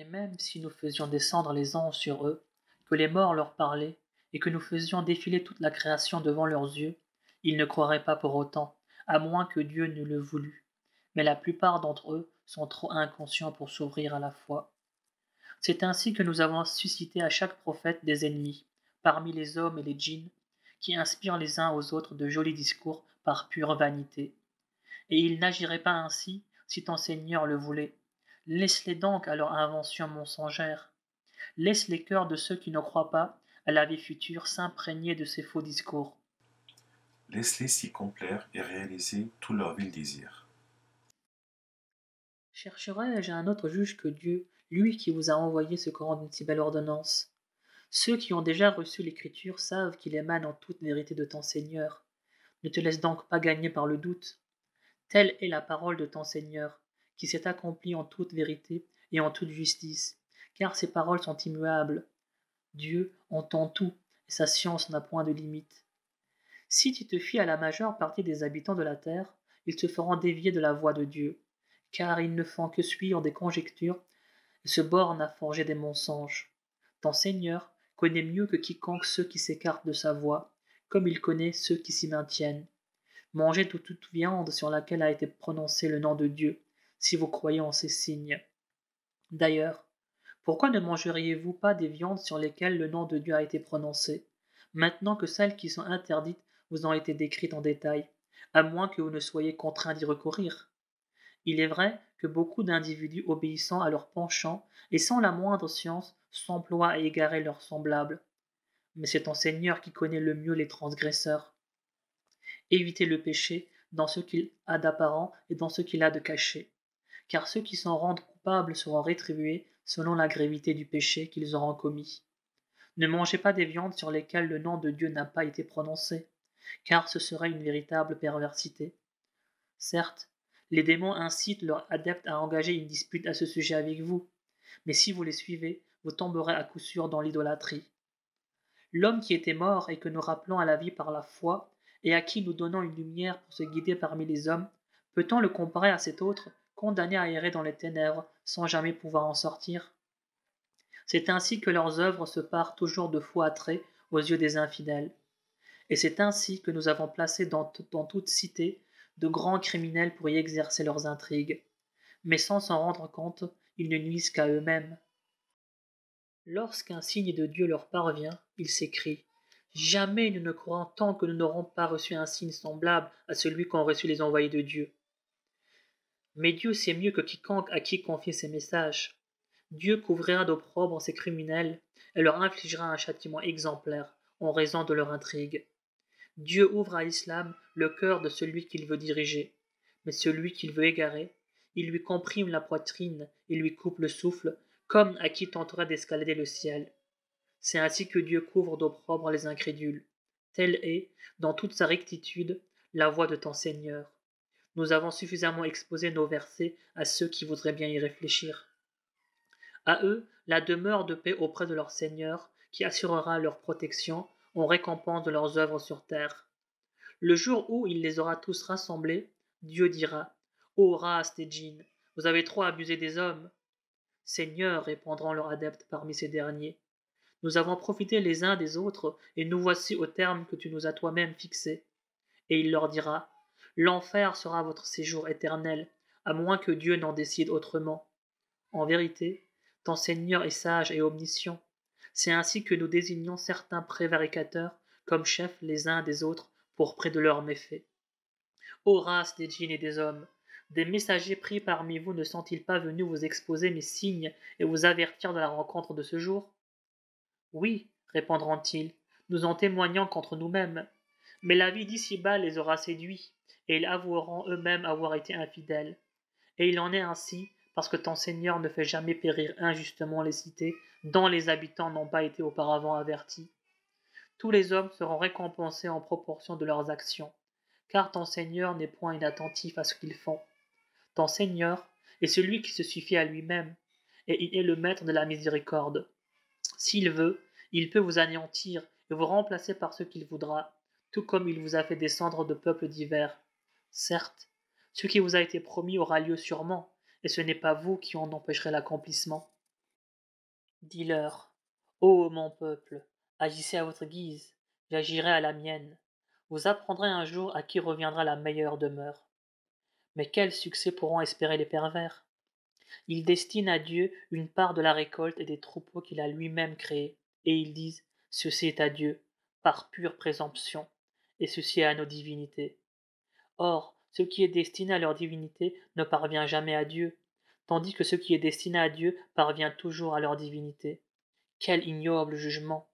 Et même si nous faisions descendre les anges sur eux, que les morts leur parlaient, et que nous faisions défiler toute la création devant leurs yeux, ils ne croiraient pas pour autant, à moins que Dieu ne le voulût. Mais la plupart d'entre eux sont trop inconscients pour s'ouvrir à la foi. C'est ainsi que nous avons suscité à chaque prophète des ennemis, parmi les hommes et les djinns, qui inspirent les uns aux autres de jolis discours par pure vanité. Et ils n'agiraient pas ainsi si ton Seigneur le voulait. Laisse-les donc à leur invention mensongère. Laisse les cœurs de ceux qui ne croient pas à la vie future s'imprégner de ces faux discours. Laisse-les s'y complaire et réaliser tous leurs vils désirs. Chercherai-je un autre juge que Dieu, lui qui vous a envoyé ce Coran d'une si belle ordonnance? Ceux qui ont déjà reçu l'Écriture savent qu'il émane en toute vérité de ton Seigneur. Ne te laisse donc pas gagner par le doute. Telle est la parole de ton Seigneur, qui s'est accomplie en toute vérité et en toute justice, car ses paroles sont immuables. Dieu entend tout, et sa science n'a point de limite. Si tu te fies à la majeure partie des habitants de la terre, ils te feront dévier de la voie de Dieu, car ils ne font que suivre des conjectures et se bornent à forger des mensonges. Ton Seigneur connaît mieux que quiconque ceux qui s'écartent de sa voie, comme il connaît ceux qui s'y maintiennent. Mangez de toute viande sur laquelle a été prononcé le nom de Dieu, si vous croyez en ces signes. D'ailleurs, pourquoi ne mangeriez-vous pas des viandes sur lesquelles le nom de Dieu a été prononcé, maintenant que celles qui sont interdites vous ont été décrites en détail, à moins que vous ne soyez contraints d'y recourir? Il est vrai que beaucoup d'individus obéissant à leur penchant et sans la moindre science s'emploient à égarer leurs semblables. Mais c'est ton Seigneur qui connaît le mieux les transgresseurs. Évitez le péché dans ce qu'il a d'apparent et dans ce qu'il a de caché, car ceux qui s'en rendent coupables seront rétribués selon la gravité du péché qu'ils auront commis. Ne mangez pas des viandes sur lesquelles le nom de Dieu n'a pas été prononcé, car ce serait une véritable perversité. Certes, les démons incitent leurs adeptes à engager une dispute à ce sujet avec vous, mais si vous les suivez, vous tomberez à coup sûr dans l'idolâtrie. L'homme qui était mort et que nous rappelons à la vie par la foi, et à qui nous donnons une lumière pour se guider parmi les hommes, peut-on le comparer à cet autre, condamné à errer dans les ténèbres sans jamais pouvoir en sortir? C'est ainsi que leurs œuvres se parent toujours de faux attraits aux yeux des infidèles. Et c'est ainsi que nous avons placé dans toute cité de grands criminels pour y exercer leurs intrigues. Mais sans s'en rendre compte, ils ne nuisent qu'à eux-mêmes. Lorsqu'un signe de Dieu leur parvient, ils s'écrient: Jamais nous ne croirons tant que nous n'aurons pas reçu un signe semblable à celui qu'ont reçu les envoyés de Dieu. Mais Dieu sait mieux que quiconque à qui confier ses messages. Dieu couvrira d'opprobre ces criminels et leur infligera un châtiment exemplaire en raison de leur intrigue. Dieu ouvre à l'islam le cœur de celui qu'il veut diriger, mais celui qu'il veut égarer, il lui comprime la poitrine et lui coupe le souffle, comme à qui tenterait d'escalader le ciel. C'est ainsi que Dieu couvre d'opprobre les incrédules. Telle est, dans toute sa rectitude, la voie de ton Seigneur. Nous avons suffisamment exposé nos versets à ceux qui voudraient bien y réfléchir. À eux, la demeure de paix auprès de leur Seigneur, qui assurera leur protection en récompense de leurs œuvres sur terre. Le jour où il les aura tous rassemblés, Dieu dira: Ô race des djinns, vous avez trop abusé des hommes. Seigneur, répondront leurs adeptes parmi ces derniers, nous avons profité les uns des autres, et nous voici au terme que tu nous as toi-même fixé. Et il leur dira: L'enfer sera votre séjour éternel, à moins que Dieu n'en décide autrement. En vérité, ton Seigneur est sage et omniscient. C'est ainsi que nous désignons certains prévaricateurs comme chefs les uns des autres pour près de leurs méfaits. Ô race des djinns et des hommes, des messagers pris parmi vous ne sont-ils pas venus vous exposer mes signes et vous avertir de la rencontre de ce jour? Oui, répondront-ils, nous en témoignons contre nous-mêmes. Mais la vie d'ici-bas les aura séduits, et ils avoueront eux-mêmes avoir été infidèles. Et il en est ainsi parce que ton Seigneur ne fait jamais périr injustement les cités dont les habitants n'ont pas été auparavant avertis. Tous les hommes seront récompensés en proportion de leurs actions, car ton Seigneur n'est point inattentif à ce qu'ils font. Ton Seigneur est celui qui se suffit à lui-même, et il est le maître de la miséricorde. S'il veut, il peut vous anéantir et vous remplacer par ce qu'il voudra, tout comme il vous a fait descendre de peuples divers. Certes, ce qui vous a été promis aura lieu sûrement, et ce n'est pas vous qui en empêcherez l'accomplissement. Dis-leur, ô mon peuple, agissez à votre guise, j'agirai à la mienne. Vous apprendrez un jour à qui reviendra la meilleure demeure. Mais quel succès pourront espérer les pervers? Ils destinent à Dieu une part de la récolte et des troupeaux qu'il a lui-même créés, et ils disent, ceci est à Dieu, par pure présomption, et ceci est à nos divinités. Or, ce qui est destiné à leur divinité ne parvient jamais à Dieu, tandis que ce qui est destiné à Dieu parvient toujours à leur divinité. Quel ignoble jugement!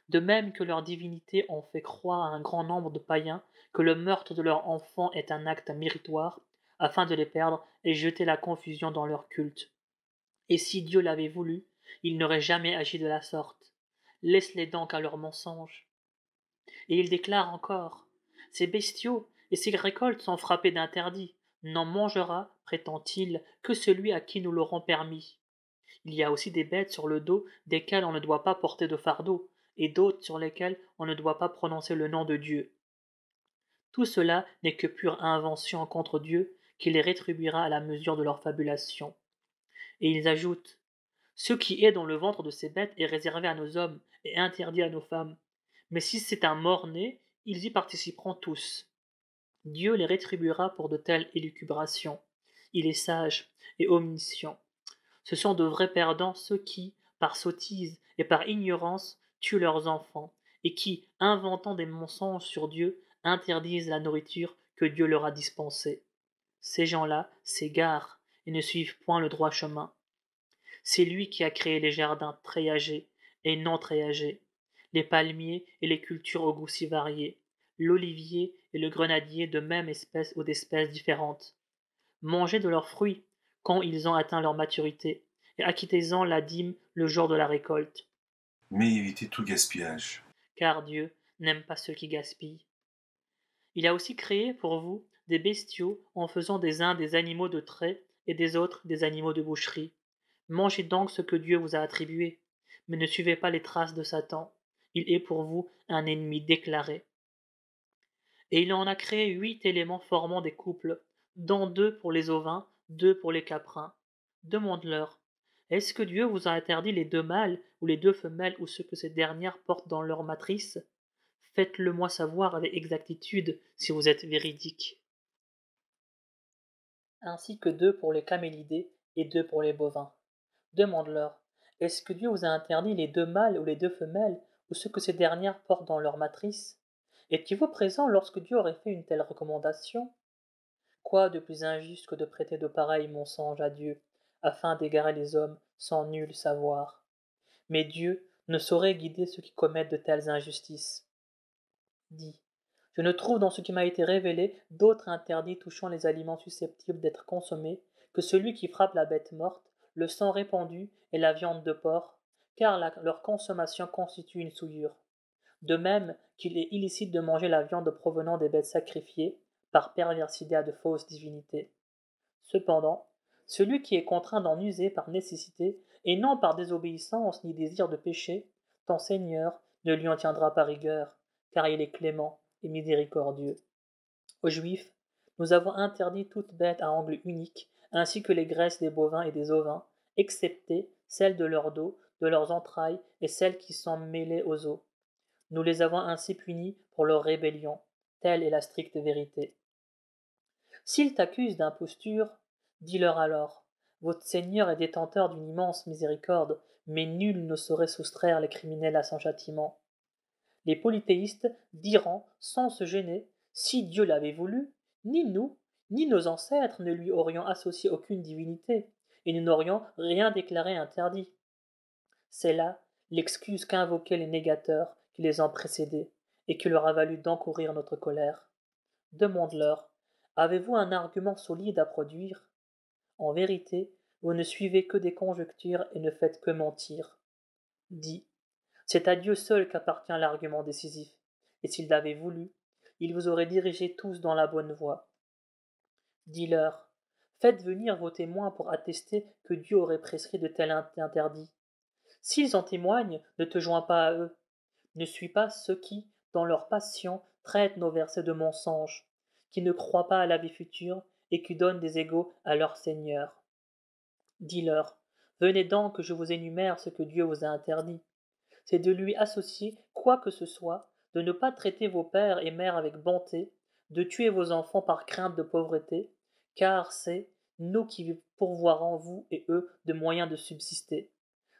De même que leur divinité ont fait croire à un grand nombre de païens que le meurtre de leurs enfants est un acte méritoire, afin de les perdre et jeter la confusion dans leur culte. Et si Dieu l'avait voulu, il n'aurait jamais agi de la sorte. Laisse-les donc à leurs mensonges. Et il déclare encore, ces bestiaux et ces récoltes sont frappés d'interdit. N'en mangera, prétend-il, que celui à qui nous l'aurons permis. Il y a aussi des bêtes sur le dos desquelles on ne doit pas porter de fardeau, et d'autres sur lesquelles on ne doit pas prononcer le nom de Dieu. Tout cela n'est que pure invention contre Dieu, qui les rétribuera à la mesure de leur fabulation. Et ils ajoutent, ce qui est dans le ventre de ces bêtes est réservé à nos hommes et interdit à nos femmes. Mais si c'est un mort-né, ils y participeront tous. Dieu les rétribuera pour de telles élucubrations. Il est sage et omniscient. Ce sont de vrais perdants ceux qui, par sottise et par ignorance, tuent leurs enfants, et qui, inventant des mensonges sur Dieu, interdisent la nourriture que Dieu leur a dispensée. Ces gens-là s'égarent et ne suivent point le droit chemin. C'est lui qui a créé les jardins très âgés et non très âgés, les palmiers et les cultures aux goûts si variés, l'olivier et le grenadier de même espèce ou d'espèces différentes. Mangez de leurs fruits quand ils ont atteint leur maturité, et acquittez-en la dîme le jour de la récolte, Mais évitez tout gaspillage. car Dieu n'aime pas ceux qui gaspillent. Il a aussi créé pour vous des bestiaux en faisant des uns des animaux de trait et des autres des animaux de boucherie. Mangez donc ce que Dieu vous a attribué, mais ne suivez pas les traces de Satan. Il est pour vous un ennemi déclaré. Et il en a créé 8 éléments formant des couples, dont 2 pour les ovins, 2 pour les caprins. Demande-leur, est-ce que Dieu vous a interdit les 2 mâles ou les 2 femelles ou ce que ces dernières portent dans leur matrice? Faites-le moi savoir avec exactitude si vous êtes véridique. Ainsi que 2 pour les camélidés et 2 pour les bovins. Demande-leur, est-ce que Dieu vous a interdit les 2 mâles ou les 2 femelles ou ce que ces dernières portent dans leur matrice? Étiez-vous présent lorsque Dieu aurait fait une telle recommandation? Quoi de plus injuste que de prêter de pareils mensonges à Dieu, afin d'égarer les hommes sans nul savoir? Mais Dieu ne saurait guider ceux qui commettent de telles injustices. Dis, je ne trouve dans ce qui m'a été révélé d'autre interdit touchant les aliments susceptibles d'être consommés que celui qui frappe la bête morte, le sang répandu et la viande de porc, car leur consommation constitue une souillure. De même qu'il est illicite de manger la viande provenant des bêtes sacrifiées, par perversité à de fausses divinités. Cependant, celui qui est contraint d'en user par nécessité, et non par désobéissance ni désir de péché, ton Seigneur ne lui en tiendra pas rigueur, car il est clément et miséricordieux. Aux Juifs, nous avons interdit toute bête à angle unique, ainsi que les graisses des bovins et des ovins, excepté celles de leur dos, de leurs entrailles et celles qui sont mêlées aux os. Nous les avons ainsi punis pour leur rébellion. Telle est la stricte vérité. S'ils t'accusent d'imposture, dis-leur alors, votre Seigneur est détenteur d'une immense miséricorde, mais nul ne saurait soustraire les criminels à son châtiment. Les polythéistes diront, sans se gêner, si Dieu l'avait voulu, ni nous, ni nos ancêtres ne lui aurions associé aucune divinité, et nous n'aurions rien déclaré interdit. C'est là l'excuse qu'invoquaient les négateurs qui les ont précédés, et qui leur a valu d'encourir notre colère. Demande-leur, avez-vous un argument solide à produire? En vérité, vous ne suivez que des conjectures et ne faites que mentir. Dis, c'est à Dieu seul qu'appartient l'argument décisif, et s'il l'avait voulu, il vous aurait dirigés tous dans la bonne voie. Dis-leur, faites venir vos témoins pour attester que Dieu aurait prescrit de tels interdits. S'ils en témoignent, ne te joins pas à eux. Ne suis pas ceux qui, dans leur passion, traitent nos versets de mensonges, qui ne croient pas à la vie future et qui donnent des égaux à leur Seigneur. Dis-leur, Venez donc que je vous énumère ce que Dieu vous a interdit. C'est de lui associer quoi que ce soit, de ne pas traiter vos pères et mères avec bonté, de tuer vos enfants par crainte de pauvreté, car c'est nous qui pourvoirons vous et eux de moyens de subsister.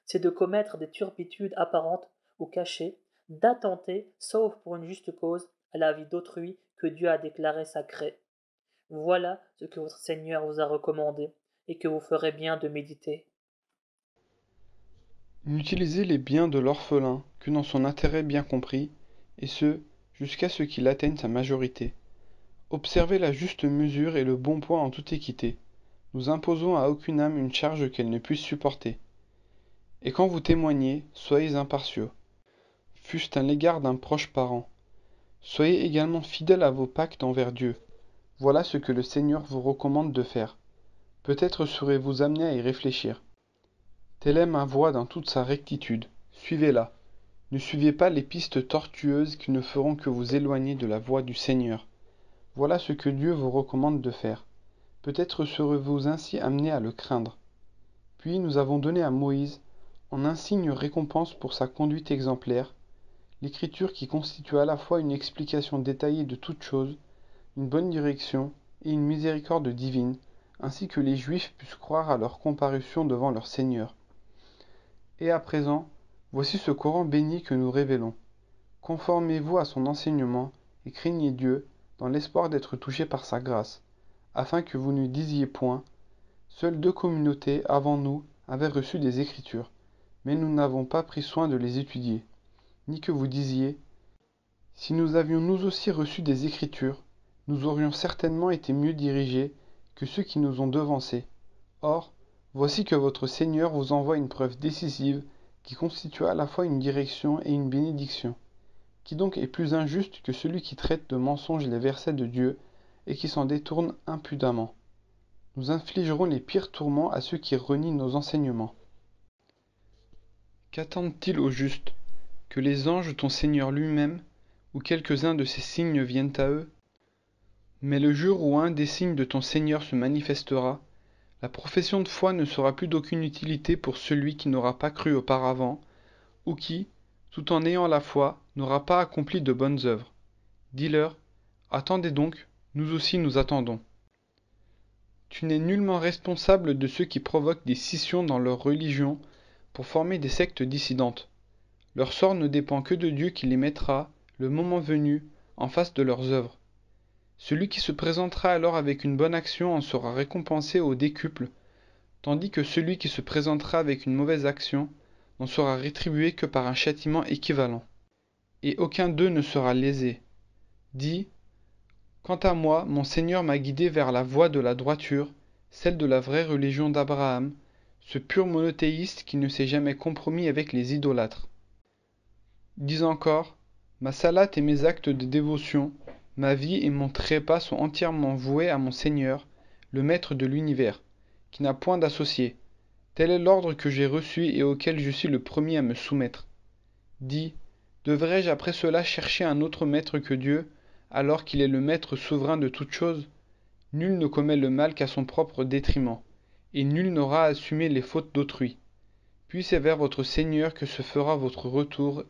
C'est de commettre des turpitudes apparentes ou cachées, d'attenter, sauf pour une juste cause, à la vie d'autrui que Dieu a déclaré sacrée. Voilà ce que votre Seigneur vous a recommandé, et que vous ferez bien de méditer. N'utilisez les biens de l'orphelin que dans son intérêt bien compris, et ce, jusqu'à ce qu'il atteigne sa majorité. Observez la juste mesure et le bon poids en toute équité. Nous imposons à aucune âme une charge qu'elle ne puisse supporter. Et quand vous témoignez, soyez impartiaux, fût-ce à l'égard d'un proche parent. Soyez également fidèles à vos pactes envers Dieu. Voilà ce que le Seigneur vous recommande de faire. Peut-être serez-vous amené à y réfléchir. Telle est ma voie dans toute sa rectitude. Suivez-la. Ne suivez pas les pistes tortueuses qui ne feront que vous éloigner de la voie du Seigneur. Voilà ce que Dieu vous recommande de faire. Peut-être serez-vous ainsi amené à le craindre. Puis nous avons donné à Moïse, en insigne récompense pour sa conduite exemplaire, l'écriture qui constitue à la fois une explication détaillée de toutes choses, une bonne direction et une miséricorde divine, ainsi que les Juifs puissent croire à leur comparution devant leur Seigneur. Et à présent, voici ce Coran béni que nous révélons. Conformez-vous à son enseignement et craignez Dieu dans l'espoir d'être touchés par sa grâce, afin que vous ne disiez point, seules deux communautés avant nous avaient reçu des Écritures, mais nous n'avons pas pris soin de les étudier, ni que vous disiez, si nous avions nous aussi reçu des Écritures, nous aurions certainement été mieux dirigés que ceux qui nous ont devancés. Or, voici que votre Seigneur vous envoie une preuve décisive qui constitue à la fois une direction et une bénédiction. Qui donc est plus injuste que celui qui traite de mensonges les versets de Dieu et qui s'en détourne impudemment? Nous infligerons les pires tourments à ceux qui renient nos enseignements. Qu'attendent-ils au juste? Que les anges, ton Seigneur lui-même, ou quelques-uns de ses signes viennent à eux? Mais le jour où un des signes de ton Seigneur se manifestera, la profession de foi ne sera plus d'aucune utilité pour celui qui n'aura pas cru auparavant, ou qui, tout en ayant la foi, n'aura pas accompli de bonnes œuvres. Dis-leur, attendez donc, nous aussi nous attendons. Tu n'es nullement responsable de ceux qui provoquent des scissions dans leur religion pour former des sectes dissidentes. Leur sort ne dépend que de Dieu qui les mettra, le moment venu, en face de leurs œuvres. Celui qui se présentera alors avec une bonne action en sera récompensé au décuple, tandis que celui qui se présentera avec une mauvaise action n'en sera rétribué que par un châtiment équivalent. Et aucun d'eux ne sera lésé. Dis, quant à moi, mon Seigneur m'a guidé vers la voie de la droiture, celle de la vraie religion d'Abraham, ce pur monothéiste qui ne s'est jamais compromis avec les idolâtres. Dis encore, ma salate et mes actes de dévotion, ma vie et mon trépas sont entièrement voués à mon Seigneur, le Maître de l'univers, qui n'a point d'associé. Tel est l'ordre que j'ai reçu et auquel je suis le premier à me soumettre. Dis, devrais-je après cela chercher un autre maître que Dieu, alors qu'il est le maître souverain de toutes choses? Nul ne commet le mal qu'à son propre détriment, et nul n'aura à assumer les fautes d'autrui. Puis c'est vers votre Seigneur que se fera votre retour,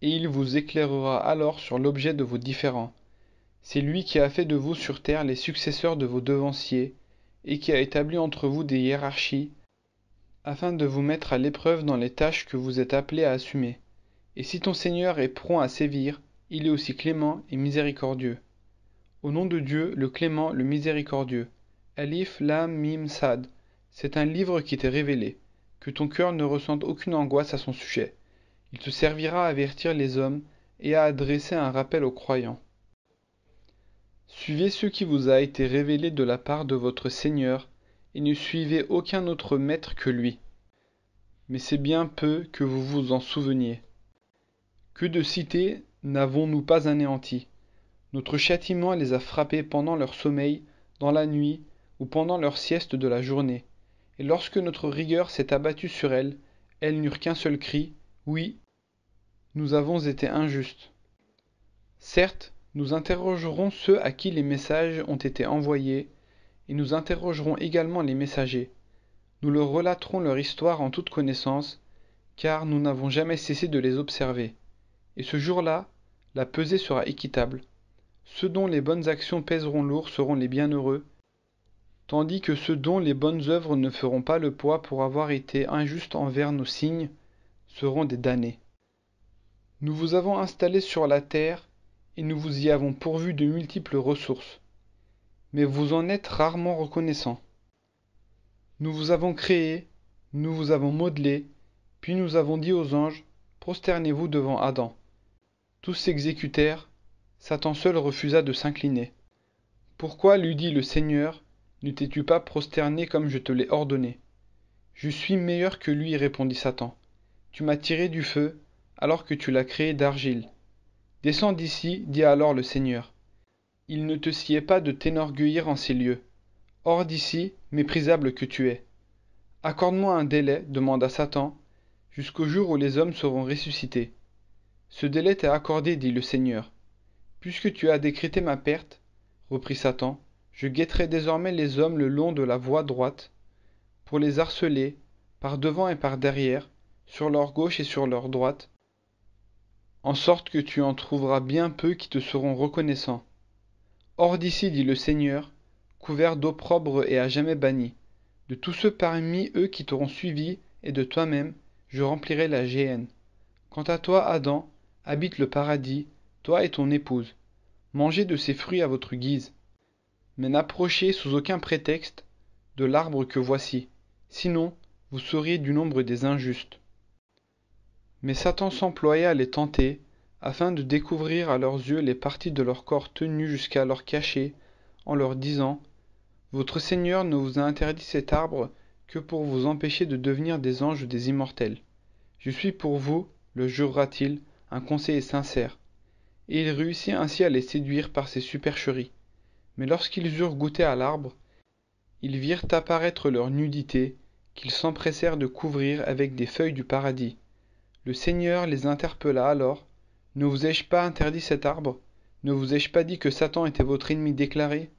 et il vous éclairera alors sur l'objet de vos différends. C'est lui qui a fait de vous sur terre les successeurs de vos devanciers, et qui a établi entre vous des hiérarchies, afin de vous mettre à l'épreuve dans les tâches que vous êtes appelés à assumer. Et si ton Seigneur est prompt à sévir, il est aussi clément et miséricordieux. Au nom de Dieu, le clément, le miséricordieux. Alif, Lam, Mim, Sad. C'est un livre qui t'est révélé. Que ton cœur ne ressente aucune angoisse à son sujet. Il te servira à avertir les hommes et à adresser un rappel aux croyants. Suivez ce qui vous a été révélé de la part de votre Seigneur, et ne suivez aucun autre maître que lui. Mais c'est bien peu que vous vous en souveniez. Que de cités n'avons-nous pas anéanties? Notre châtiment les a frappés pendant leur sommeil, dans la nuit, ou pendant leur sieste de la journée. Et lorsque notre rigueur s'est abattue sur elles, elles n'eurent qu'un seul cri, oui, nous avons été injustes. Certes, nous interrogerons ceux à qui les messages ont été envoyés, et nous interrogerons également les messagers. Nous leur relaterons leur histoire en toute connaissance, car nous n'avons jamais cessé de les observer. Et ce jour-là, la pesée sera équitable. Ceux dont les bonnes actions pèseront lourd seront les bienheureux, tandis que ceux dont les bonnes œuvres ne feront pas le poids pour avoir été injustes envers nos signes seront des damnés. Nous vous avons installés sur la terre, et nous vous y avons pourvu de multiples ressources. Mais vous en êtes rarement reconnaissants. Nous vous avons créés, nous vous avons modelés, puis nous avons dit aux anges, prosternez-vous devant Adam. Tous s'exécutèrent, Satan seul refusa de s'incliner. Pourquoi, lui dit le Seigneur, ne t'es-tu pas prosterné comme je te l'ai ordonné? Je suis meilleur que lui, répondit Satan. Tu m'as tiré du feu, alors que tu l'as créé d'argile. Descends d'ici, dit alors le Seigneur. Il ne te sied pas de t'enorgueillir en ces lieux. Hors d'ici, méprisable que tu es. Accorde-moi un délai, demanda Satan, jusqu'au jour où les hommes seront ressuscités. Ce délai t'est accordé, dit le Seigneur. Puisque tu as décrété ma perte, reprit Satan, je guetterai désormais les hommes le long de la voie droite, pour les harceler, par devant et par derrière, sur leur gauche et sur leur droite, en sorte que tu en trouveras bien peu qui te seront reconnaissants. Hors d'ici, dit le Seigneur, couvert d'opprobre et à jamais banni. De tous ceux parmi eux qui t'auront suivi, et de toi-même, je remplirai la géhenne. Quant à toi, Adam, habite le paradis, toi et ton épouse. Mangez de ses fruits à votre guise. Mais n'approchez sous aucun prétexte de l'arbre que voici, sinon vous seriez du nombre des injustes. Mais Satan s'employa à les tenter, afin de découvrir à leurs yeux les parties de leur corps tenues jusqu'alors cachées, en leur disant, « Votre Seigneur ne vous a interdit cet arbre que pour vous empêcher de devenir des anges ou des immortels. Je suis pour vous, le jurera-t-il, un conseiller sincère. » Et il réussit ainsi à les séduire par ses supercheries. Mais lorsqu'ils eurent goûté à l'arbre, ils virent apparaître leur nudité, qu'ils s'empressèrent de couvrir avec des feuilles du paradis. Le Seigneur les interpella alors. « Ne vous ai-je pas interdit cet arbre? Ne vous ai-je pas dit que Satan était votre ennemi déclaré? »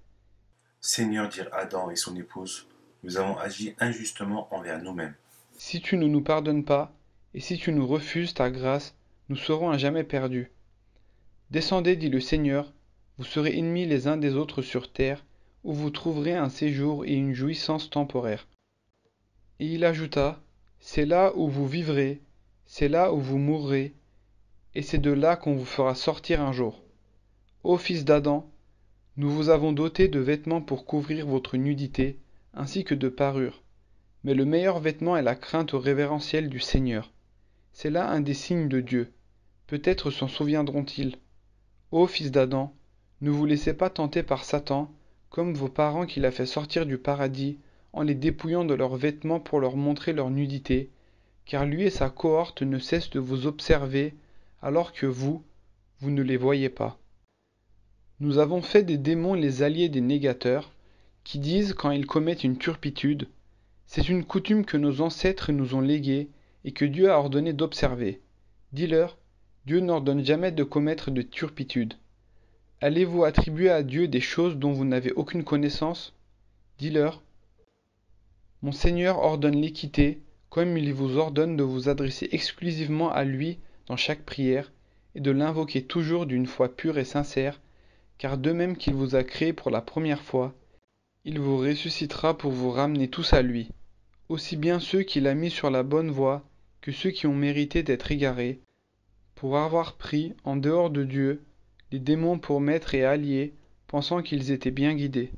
Seigneur, dirent Adam et son épouse, nous avons agi injustement envers nous-mêmes. Si tu ne nous pardonnes pas, et si tu nous refuses ta grâce, nous serons à jamais perdus. Descendez, dit le Seigneur, vous serez ennemis les uns des autres sur terre, où vous trouverez un séjour et une jouissance temporaire. Et il ajouta, c'est là où vous vivrez, c'est là où vous mourrez, et c'est de là qu'on vous fera sortir un jour. Ô fils d'Adam, nous vous avons doté de vêtements pour couvrir votre nudité, ainsi que de parures. Mais le meilleur vêtement est la crainte révérentielle du Seigneur. C'est là un des signes de Dieu. Peut-être s'en souviendront-ils. Ô fils d'Adam, ne vous laissez pas tenter par Satan, comme vos parents qu'il a fait sortir du paradis, en les dépouillant de leurs vêtements pour leur montrer leur nudité, car lui et sa cohorte ne cessent de vous observer, alors que vous ne les voyez pas. Nous avons fait des démons les alliés des négateurs, qui disent quand ils commettent une turpitude, c'est une coutume que nos ancêtres nous ont léguée et que Dieu a ordonné d'observer. Dis-leur, Dieu n'ordonne jamais de commettre de turpitude. Allez-vous attribuer à Dieu des choses dont vous n'avez aucune connaissance? Dis-leur, mon Seigneur ordonne l'équité, comme il vous ordonne de vous adresser exclusivement à lui dans chaque prière, et de l'invoquer toujours d'une foi pure et sincère, car de même qu'il vous a créé pour la première fois, il vous ressuscitera pour vous ramener tous à lui, aussi bien ceux qu'il a mis sur la bonne voie que ceux qui ont mérité d'être égarés, pour avoir pris, en dehors de Dieu, les démons pour maîtres et alliés, pensant qu'ils étaient bien guidés.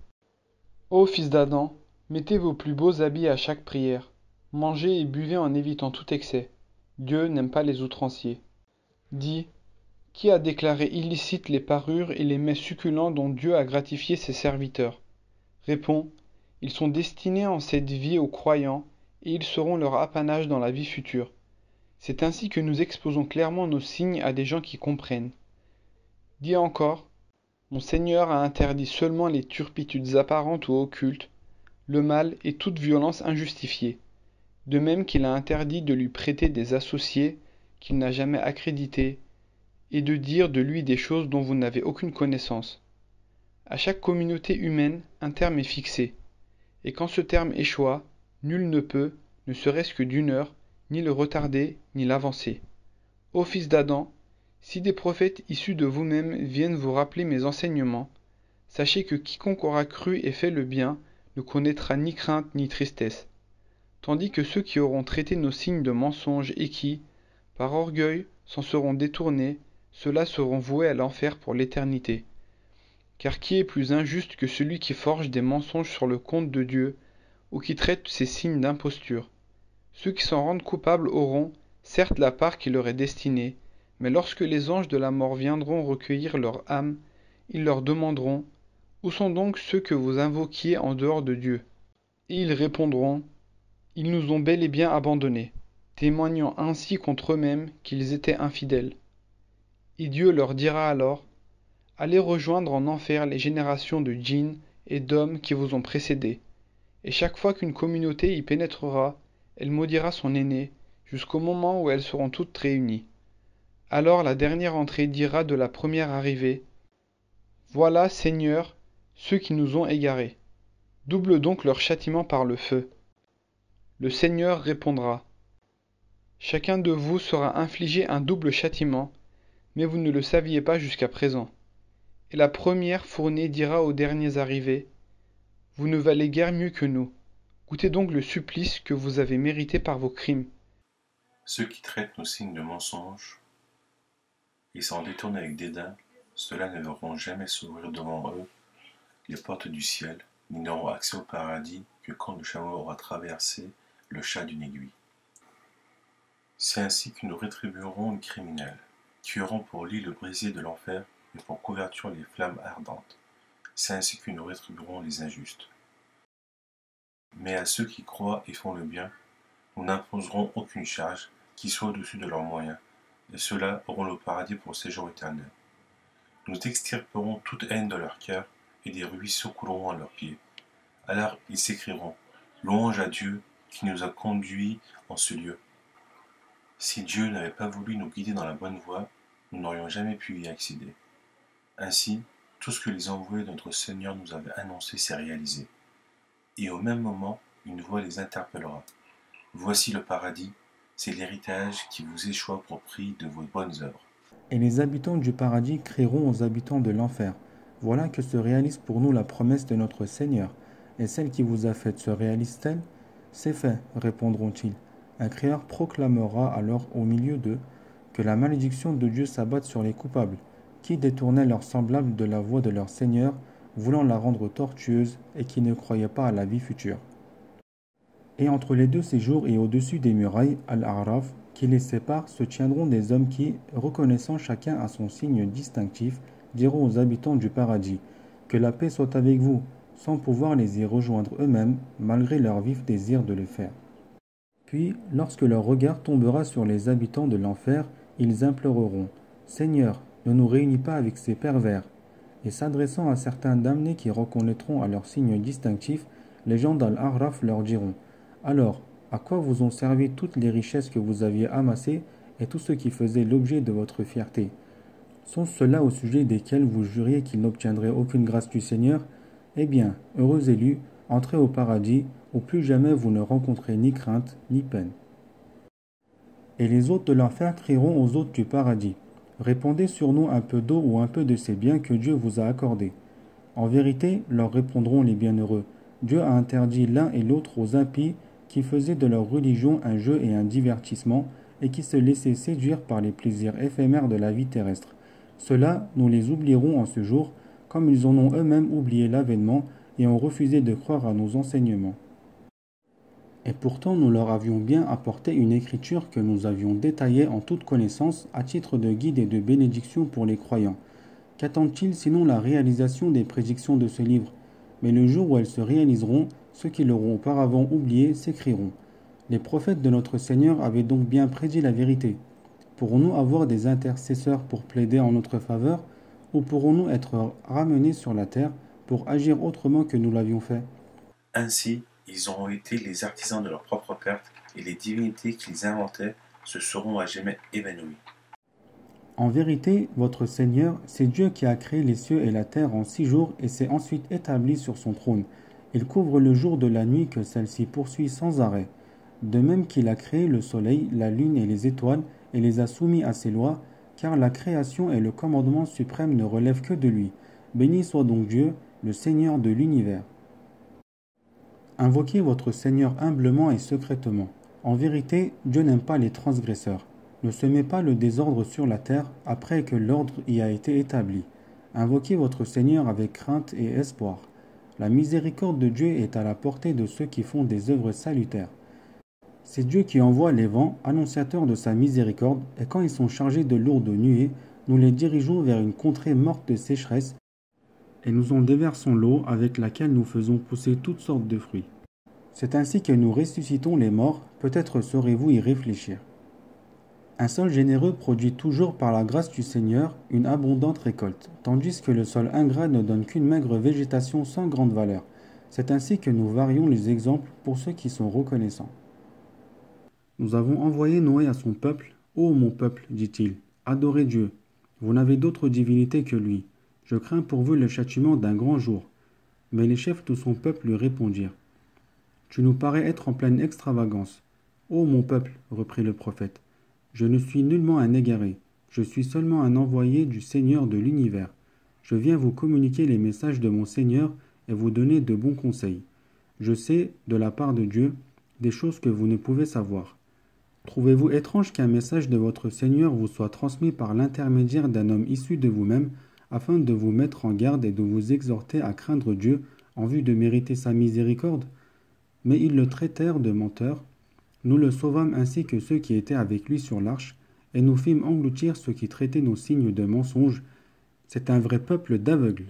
Ô fils d'Adam, mettez vos plus beaux habits à chaque prière, mangez et buvez en évitant tout excès. Dieu n'aime pas les outranciers. Dis, qui a déclaré illicites les parures et les mets succulents dont Dieu a gratifié ses serviteurs? Réponds, ils sont destinés en cette vie aux croyants, et ils seront leur apanage dans la vie future. C'est ainsi que nous exposons clairement nos signes à des gens qui comprennent. Dis encore, mon Seigneur a interdit seulement les turpitudes apparentes ou occultes, le mal et toute violence injustifiée, de même qu'il a interdit de lui prêter des associés qu'il n'a jamais accrédités, et de dire de lui des choses dont vous n'avez aucune connaissance. À chaque communauté humaine, un terme est fixé, et quand ce terme échoua, Nul ne peut, ne serait-ce que d'une heure, ni le retarder, ni l'avancer. Ô fils d'Adam, si des prophètes issus de vous-même viennent vous rappeler mes enseignements, sachez que quiconque aura cru et fait le bien ne connaîtra ni crainte ni tristesse, tandis que ceux qui auront traité nos signes de mensonges et qui, par orgueil, s'en seront détournés, ceux-là seront voués à l'enfer pour l'éternité. Car qui est plus injuste que celui qui forge des mensonges sur le compte de Dieu, ou qui traite ces signes d'imposture? Ceux qui s'en rendent coupables auront, certes, la part qui leur est destinée, mais lorsque les anges de la mort viendront recueillir leur âme, ils leur demanderont: Où sont donc ceux que vous invoquiez en dehors de Dieu? Et ils répondront: Ils nous ont bel et bien abandonnés, témoignant ainsi contre eux-mêmes qu'ils étaient infidèles. Et Dieu leur dira alors: Allez rejoindre en enfer les générations de djinns et d'hommes qui vous ont précédés. Et chaque fois qu'une communauté y pénétrera, elle maudira son aîné, jusqu'au moment où elles seront toutes réunies. Alors la dernière entrée dira de la première arrivée: Voilà, Seigneur, ceux qui nous ont égarés. Double donc leur châtiment par le feu. Le Seigneur répondra: Chacun de vous sera infligé un double châtiment, mais vous ne le saviez pas jusqu'à présent. Et la première fournée dira aux derniers arrivés: Vous ne valez guère mieux que nous. Goûtez donc le supplice que vous avez mérité par vos crimes. Ceux qui traitent nos signes de mensonges et s'en détournent avec dédain, ceux-là ne verront jamais s'ouvrir devant eux les portes du ciel, ni n'auront accès au paradis que quand le chameau aura traversé le chat d'une aiguille. C'est ainsi que nous rétribuerons les criminels, qui auront pour lit le brésier de l'enfer et pour couverture les flammes ardentes. C'est ainsi que nous rétribuerons les injustes. Mais à ceux qui croient et font le bien, nous n'imposerons aucune charge qui soit au-dessus de leurs moyens, et ceux-là auront le paradis pour séjour éternel. Nous extirperons toute haine de leur cœur, et des ruisseaux couleront à leurs pieds. Alors ils s'écrieront: Louange à Dieu qui nous a conduits en ce lieu. Si Dieu n'avait pas voulu nous guider dans la bonne voie, nous n'aurions jamais pu y accéder. Ainsi, tout ce que les envoyés de notre Seigneur nous avaient annoncé s'est réalisé. Et au même moment, une voix les interpellera. Voici le paradis, c'est l'héritage qui vous échoit pour prix de vos bonnes œuvres. Et les habitants du paradis crieront aux habitants de l'enfer: Voilà que se réalise pour nous la promesse de notre Seigneur. Et celle qui vous a faite se réalise-t-elle? C'est fait, répondront-ils. Un crieur proclamera alors au milieu d'eux que la malédiction de Dieu s'abatte sur les coupables, qui détournaient leurs semblables de la voie de leur Seigneur, voulant la rendre tortueuse, et qui ne croyaient pas à la vie future. Et entre les deux séjours et au-dessus des murailles, Al-A'raf, qui les séparent, se tiendront des hommes qui, reconnaissant chacun à son signe distinctif, diront aux habitants du paradis: Que la paix soit avec vous, sans pouvoir les y rejoindre eux-mêmes, malgré leur vif désir de le faire. Puis, lorsque leur regard tombera sur les habitants de l'enfer, ils imploreront: Seigneur, ne nous réunis pas avec ces pervers. Et s'adressant à certains damnés qui reconnaîtront à leur signe distinctif, les gens d'Al-A'raf leur diront: Alors, à quoi vous ont servi toutes les richesses que vous aviez amassées et tout ce qui faisait l'objet de votre fierté? Sont ceux-là au sujet desquels vous juriez qu'ils n'obtiendraient aucune grâce du Seigneur? Eh bien, heureux élus, entrez au paradis, où plus jamais vous ne rencontrez ni crainte ni peine. Et les hôtes de l'enfer crieront aux hôtes du paradis: Répandez sur nous un peu d'eau ou un peu de ces biens que Dieu vous a accordés. En vérité, leur répondront les bienheureux, Dieu a interdit l'un et l'autre aux impies qui faisaient de leur religion un jeu et un divertissement, et qui se laissaient séduire par les plaisirs éphémères de la vie terrestre. Ceux-là, nous les oublierons en ce jour, comme ils en ont eux-mêmes oublié l'avènement et ont refusé de croire à nos enseignements. Et pourtant nous leur avions bien apporté une écriture que nous avions détaillée en toute connaissance à titre de guide et de bénédiction pour les croyants. Qu'attendent-ils sinon la réalisation des prédictions de ce livre? Mais le jour où elles se réaliseront, ceux qui l'auront auparavant oublié s'écrieront: Les prophètes de notre Seigneur avaient donc bien prédit la vérité. Pourrons-nous avoir des intercesseurs pour plaider en notre faveur, ou pourrons-nous être ramenés sur la terre pour agir autrement que nous l'avions fait? Ainsi, ils auront été les artisans de leur propre perte, et les divinités qu'ils inventaient se seront à jamais évanouies. En vérité, votre Seigneur, c'est Dieu qui a créé les cieux et la terre en 6 jours et s'est ensuite établi sur son trône. Il couvre le jour de la nuit que celle-ci poursuit sans arrêt. De même qu'il a créé le soleil, la lune et les étoiles, et les a soumis à ses lois, car la création et le commandement suprême ne relèvent que de lui. Béni soit donc Dieu, le Seigneur de l'univers. Invoquez votre Seigneur humblement et secrètement. En vérité, Dieu n'aime pas les transgresseurs. Ne semez pas le désordre sur la terre après que l'ordre y a été établi. Invoquez votre Seigneur avec crainte et espoir. La miséricorde de Dieu est à la portée de ceux qui font des œuvres salutaires. C'est Dieu qui envoie les vents, annonciateurs de sa miséricorde, et quand ils sont chargés de lourdes nuées, nous les dirigeons vers une contrée morte de sécheresse, et nous en déversons l'eau avec laquelle nous faisons pousser toutes sortes de fruits. C'est ainsi que nous ressuscitons les morts, peut-être saurez-vous y réfléchir. Un sol généreux produit toujours par la grâce du Seigneur une abondante récolte, tandis que le sol ingrat ne donne qu'une maigre végétation sans grande valeur. C'est ainsi que nous varions les exemples pour ceux qui sont reconnaissants. Nous avons envoyé Noé à son peuple. « Ô mon peuple, dit-il, adorez Dieu. Vous n'avez d'autre divinité que lui. Je crains pour vous le châtiment d'un grand jour. » Mais les chefs de son peuple lui répondirent. « Tu nous parais être en pleine extravagance. »« Ô mon peuple, reprit le prophète, je ne suis nullement un égaré. Je suis seulement un envoyé du Seigneur de l'univers. Je viens vous communiquer les messages de mon Seigneur et vous donner de bons conseils. Je sais, de la part de Dieu, des choses que vous ne pouvez savoir. Trouvez-vous étrange qu'un message de votre Seigneur vous soit transmis par l'intermédiaire d'un homme issu de vous-même, afin de vous mettre en garde et de vous exhorter à craindre Dieu en vue de mériter sa miséricorde? Mais ils le traitèrent de menteur. Nous le sauvâmes ainsi que ceux qui étaient avec lui sur l'arche, et nous fîmes engloutir ceux qui traitaient nos signes de mensonges. C'est un vrai peuple d'aveugles.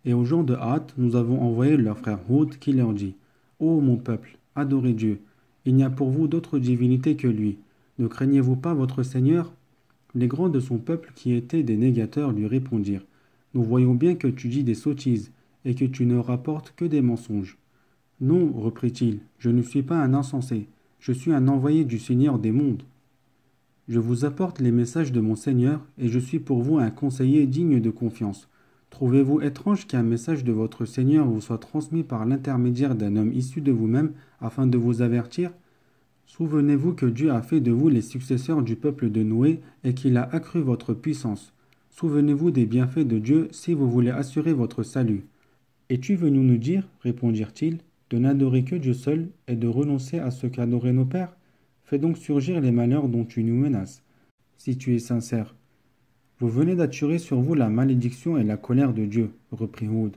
Et aux gens de Hâte, nous avons envoyé leur frère Hud qui leur dit, « Ô mon peuple, adorez Dieu. Il n'y a pour vous d'autre divinité que lui. Ne craignez-vous pas votre Seigneur ?» Les grands de son peuple qui étaient des négateurs lui répondirent, « Nous voyons bien que tu dis des sottises, et que tu ne rapportes que des mensonges. » « Non, reprit-il, je ne suis pas un insensé, je suis un envoyé du Seigneur des mondes. Je vous apporte les messages de mon Seigneur, et je suis pour vous un conseiller digne de confiance. Trouvez-vous étrange qu'un message de votre Seigneur vous soit transmis par l'intermédiaire d'un homme issu de vous-même, afin de vous avertir? Souvenez-vous que Dieu a fait de vous les successeurs du peuple de Noé, et qu'il a accru votre puissance. Souvenez-vous des bienfaits de Dieu si vous voulez assurer votre salut. Es-tu venu nous dire, répondirent-ils, de n'adorer que Dieu seul et de renoncer à ce qu'adoraient nos pères? Fais donc surgir les malheurs dont tu nous menaces, si tu es sincère. Vous venez d'attirer sur vous la malédiction et la colère de Dieu, reprit Hud.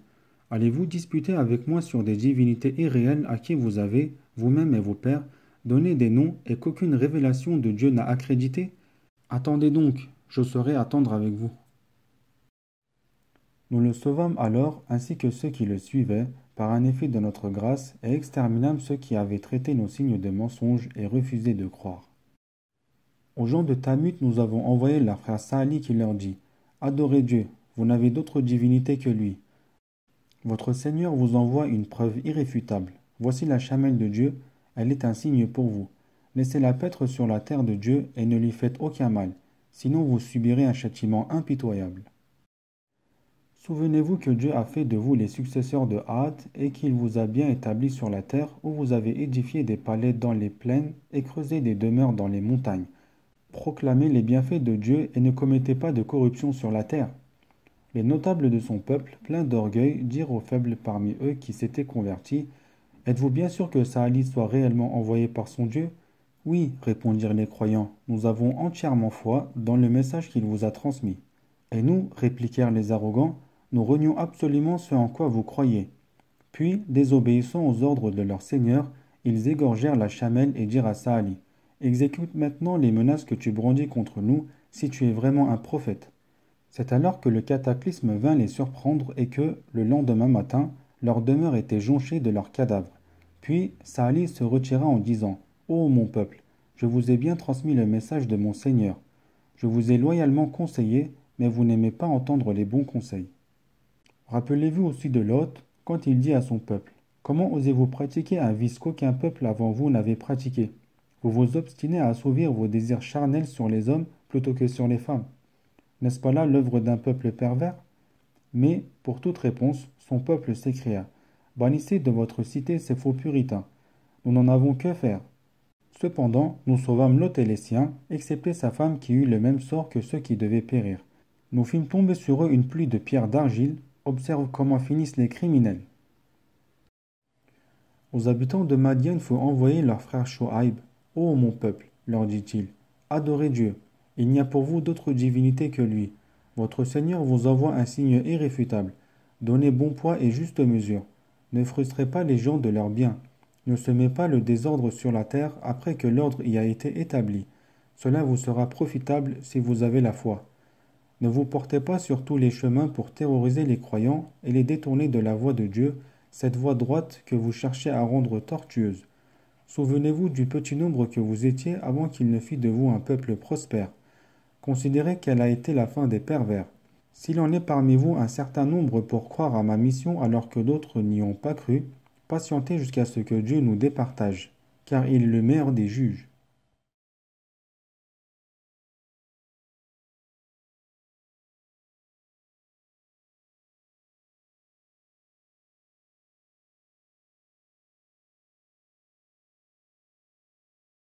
Allez-vous disputer avec moi sur des divinités irréelles à qui vous avez, vous-même et vos pères, donné des noms et qu'aucune révélation de Dieu n'a accrédité? Attendez donc, je saurai attendre avec vous. Nous le sauvâmes alors, ainsi que ceux qui le suivaient, par un effet de notre grâce, et exterminâmes ceux qui avaient traité nos signes de mensonges et refusé de croire. Aux gens de Tamut, nous avons envoyé leur frère Saali qui leur dit, « Adorez Dieu, vous n'avez d'autre divinité que lui. Votre Seigneur vous envoie une preuve irréfutable. Voici la chamelle de Dieu, elle est un signe pour vous. Laissez-la paître sur la terre de Dieu et ne lui faites aucun mal, sinon vous subirez un châtiment impitoyable. » Souvenez-vous que Dieu a fait de vous les successeurs de Hâte et qu'il vous a bien établis sur la terre où vous avez édifié des palais dans les plaines et creusé des demeures dans les montagnes. Proclamez les bienfaits de Dieu et ne commettez pas de corruption sur la terre. Les notables de son peuple, pleins d'orgueil, dirent aux faibles parmi eux qui s'étaient convertis, « Êtes-vous bien sûr que Saali soit réellement envoyé par son Dieu ?» « Oui, répondirent les croyants, nous avons entièrement foi dans le message qu'il vous a transmis. » « Et nous, répliquèrent les arrogants, nous renions absolument ce en quoi vous croyez. » Puis, désobéissant aux ordres de leur Seigneur, ils égorgèrent la chamelle et dirent à Saali, « Exécute maintenant les menaces que tu brandis contre nous, si tu es vraiment un prophète. » C'est alors que le cataclysme vint les surprendre et que, le lendemain matin, leur demeure était jonchée de leurs cadavres. Puis Saali se retira en disant, « Ô mon peuple, je vous ai bien transmis le message de mon Seigneur. Je vous ai loyalement conseillé, mais vous n'aimez pas entendre les bons conseils. » Rappelez-vous aussi de Lot, quand il dit à son peuple, « Comment osez-vous pratiquer un vice qu'aucun peuple avant vous n'avait pratiqué? Vous vous obstinez à assouvir vos désirs charnels sur les hommes plutôt que sur les femmes. N'est-ce pas là l'œuvre d'un peuple pervers ?» Mais, pour toute réponse, son peuple s'écria, Bannissez de votre cité ces faux puritains. Nous n'en avons que faire. Cependant, nous sauvâmes Lot et les siens, excepté sa femme qui eut le même sort que ceux qui devaient périr. Nous fîmes tomber sur eux une pluie de pierres d'argile. Observe comment finissent les criminels. Aux habitants de Madian faut envoyer leur frère Shoaïb. Ô mon peuple, leur dit-il, adorez Dieu. Il n'y a pour vous d'autre divinité que lui. Votre Seigneur vous envoie un signe irréfutable. Donnez bon poids et juste mesure. Ne frustrez pas les gens de leurs biens. Ne semez pas le désordre sur la terre après que l'ordre y a été établi. Cela vous sera profitable si vous avez la foi. Ne vous portez pas sur tous les chemins pour terroriser les croyants et les détourner de la voie de Dieu, cette voie droite que vous cherchez à rendre tortueuse. Souvenez-vous du petit nombre que vous étiez avant qu'il ne fît de vous un peuple prospère. Considérez quelle a été la fin des pervers. S'il en est parmi vous un certain nombre pour croire à ma mission alors que d'autres n'y ont pas cru, patientez jusqu'à ce que Dieu nous départage, car il est le meilleur des juges.